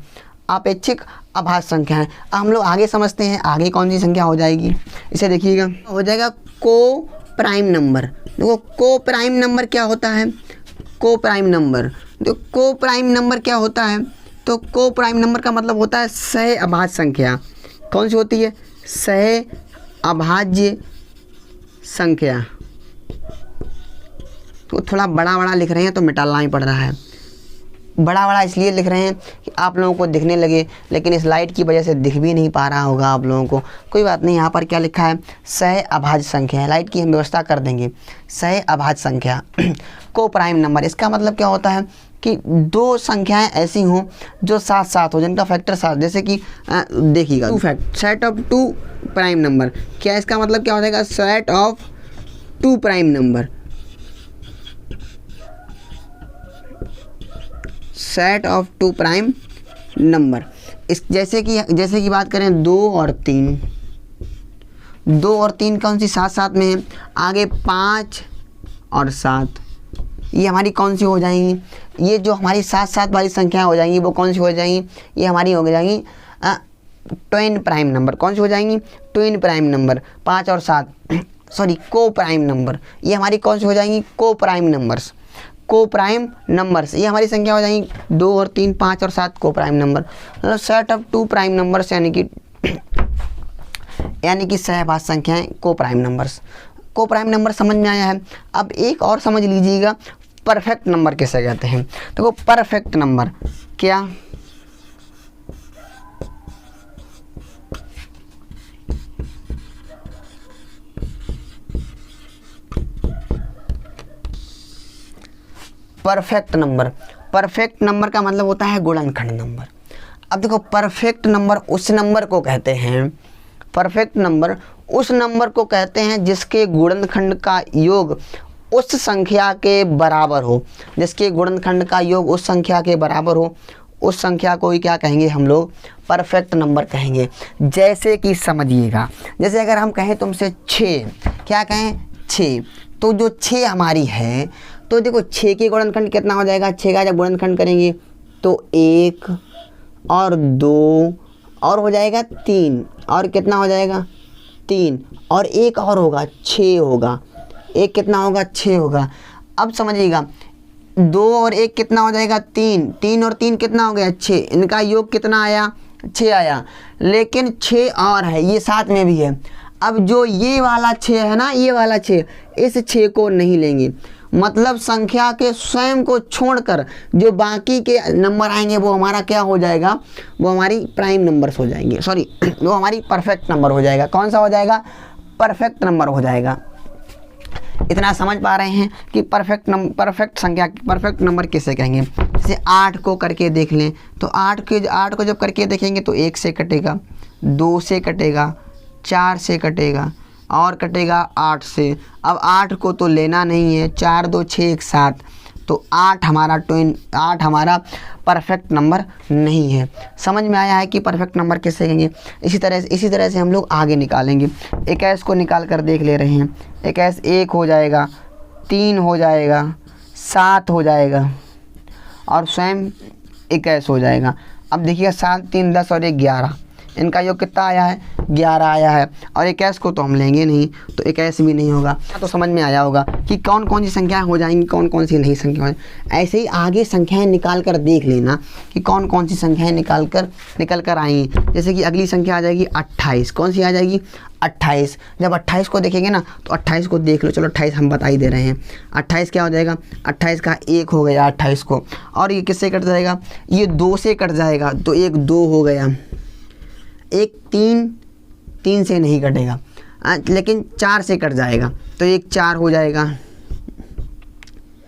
आपेक्षिक अभाज्य संख्याएं। अब हम लोग आगे समझते हैं आगे कौन सी संख्या हो जाएगी। इसे देखिएगा, हो जाएगा को प्राइम नंबर। देखो को प्राइम नंबर क्या होता है, को प्राइम नंबर, तो को प्राइम नंबर क्या होता है, तो को प्राइम नंबर का मतलब होता है सह अभाज्य संख्या। कौन सी होती है, सह अभाज्य संख्या। तो थोड़ा बड़ा बड़ा लिख रहे हैं तो मिटाना ही पड़ रहा है। बड़ा बड़ा इसलिए लिख रहे हैं कि आप लोगों को दिखने लगे, लेकिन इस लाइट की वजह से दिख भी नहीं पा रहा होगा आप लोगों को। कोई बात नहीं, यहाँ पर क्या लिखा है, सह अभाज्य संख्या है। लाइट की हम व्यवस्था कर देंगे। सह अभाज्य संख्या को प्राइम नंबर, इसका मतलब क्या होता है कि दो संख्याएं ऐसी हों जो साथ साथ हो, जिनका फैक्टर साथ, जैसे कि देखिएगा set of two prime number. क्या इसका मतलब क्या हो जाएगा, set of two prime number, set of two prime number. इस जैसे कि बात करें 2 और 3, 2 और 3 कौन सी साथ साथ में है, आगे 5 और 7, ये हमारी कौन सी हो जाएंगी, ये जो हमारी साथ साथ वाली संख्याएं हो जाएंगी वो कौन सी हो जाएंगी, ये हमारी हो जाएंगी ट्विन प्राइम नंबर। कौन सी हो जाएंगी, ट्विन प्राइम नंबर। 5 और 7 सॉरी को प्राइम नंबर, ये हमारी कौन सी हो जाएंगी, को प्राइम नंबर्स। को प्राइम नंबर्स ये हमारी संख्या हो जाएंगी 2 और 3, 5 और 7 को प्राइम नंबर। मतलब set of two prime numbers यानी कि सहभाज्य संख्याएं को प्राइम नंबर्स। को प्राइम नंबर समझ में आया है। अब एक और समझ लीजिएगा, परफेक्ट नंबर किसे कहते हैं। देखो परफेक्ट नंबर क्या, परफेक्ट नंबर, परफेक्ट नंबर का मतलब होता है गुणनखंड नंबर। अब देखो परफेक्ट नंबर उस नंबर को कहते हैं, परफेक्ट नंबर उस नंबर को कहते हैं जिसके गुणनखंड का योग उस संख्या के बराबर हो, जिसके गुणनखंड का योग उस संख्या के बराबर हो, उस संख्या को ही क्या कहेंगे हम लोग, परफेक्ट नंबर कहेंगे। जैसे कि समझिएगा, जैसे अगर हम कहें तुमसे 6, क्या कहें 6, तो जो 6 हमारी है, तो देखो 6 के गुणनखंड कितना हो जाएगा, 6 का जब गुणनखंड करेंगे तो 1 और 2 और हो जाएगा 3, और कितना हो जाएगा 3, और एक और होगा 6 होगा, एक कितना होगा 6 होगा। अब समझिएगा 2 और 1 कितना हो जाएगा 3, 3 और 3 कितना हो गया 6, इनका योग कितना आया 6 आया, लेकिन 6 और है, ये साथ में भी है। अब जो ये वाला 6 है ना, ये वाला 6, इस 6 को नहीं लेंगे, मतलब संख्या के स्वयं को छोड़कर जो बाकी के नंबर आएंगे वो हमारा क्या हो जाएगा, वो हमारी प्राइम नंबर्स हो जाएंगे, सॉरी वो हमारी परफेक्ट नंबर हो जाएगा। कौन सा हो जाएगा, परफेक्ट नंबर हो जाएगा। इतना समझ पा रहे हैं कि परफेक्ट संख्या, परफेक्ट नंबर किसे कहेंगे। जैसे 8 को करके देख लें, तो 8 को जब करके देखेंगे तो 1 से कटेगा, 2 से कटेगा, 4 से कटेगा और कटेगा 8 से। अब 8 को तो लेना नहीं है, 4 2 6 1 7, तो 8 हमारा परफेक्ट नंबर नहीं है। समझ में आया है कि परफेक्ट नंबर किसे कहेंगे। इसी तरह से हम लोग आगे निकालेंगे। 21 को निकाल कर देख ले रहे हैं। 21 1 हो जाएगा, 3 हो जाएगा, 7 हो जाएगा और स्वयं 21 हो जाएगा। अब देखिए 7 3 10 और 1 11, इनका योग कितना आया है, 11 आया है, और 21 को तो हम लेंगे नहीं, तो 21 भी नहीं होगा। तो समझ में आया होगा कि कौन कौन सी संख्याएं हो जाएंगी, कौन कौन सी नहीं संख्या हो जाएंगी। ऐसे ही आगे संख्याएं निकाल कर देख लेना कि कौन कौन सी संख्याएं निकल कर आएंगी। जैसे कि अगली संख्या आ जाएगी 28, कौन सी आ जाएगी 28। जब 28 को देखेंगे ना, तो 28 को देख लो, चलो 28 हम बता ही दे रहे हैं। 28 क्या हो जाएगा, 28 का 1 हो गया 28 को, और ये किससे कट जाएगा, ये 2 से कट जाएगा, तो 1 2 हो गया, 1 3 से नहीं कटेगा, लेकिन 4 से कट जाएगा, तो 1 4 हो जाएगा,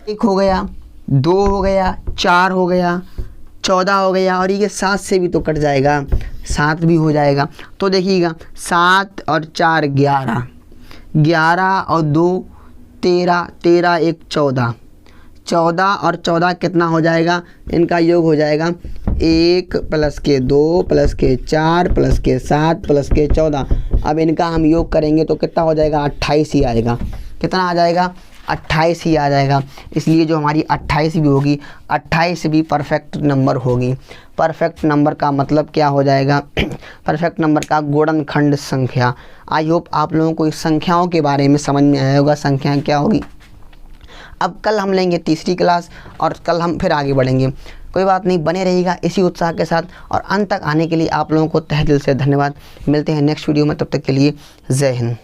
1 हो गया, 2 हो गया, 4 हो गया, 14 हो गया, और ये 7 से भी तो कट जाएगा, 7 भी हो जाएगा। तो देखिएगा 7 और 4 11, 11 और 2 13, 13 1 14, 14 और 14 कितना हो जाएगा, इनका योग हो जाएगा 1 + के 2 + के 4 + के 7 + के 14। अब इनका हम योग करेंगे तो कितना हो जाएगा, 28 ही आएगा। कितना आ जाएगा, 28 ही आ जाएगा। इसलिए जो हमारी 28 भी होगी, 28 भी परफेक्ट नंबर होगी। परफेक्ट नंबर का मतलब क्या हो जाएगा, परफेक्ट नंबर का गुणनखंड संख्या। आई होप आप लोगों को इस संख्याओं के बारे में समझ में आया होगा, संख्या क्या होगी। अब कल हम लेंगे तीसरी क्लास और कल हम फिर आगे बढ़ेंगे। कोई बात नहीं, बने रहिएगा इसी उत्साह के साथ, और अंत तक आने के लिए आप लोगों को तहे दिल से धन्यवाद। मिलते हैं नेक्स्ट वीडियो में, तब तक के लिए जय हिंद।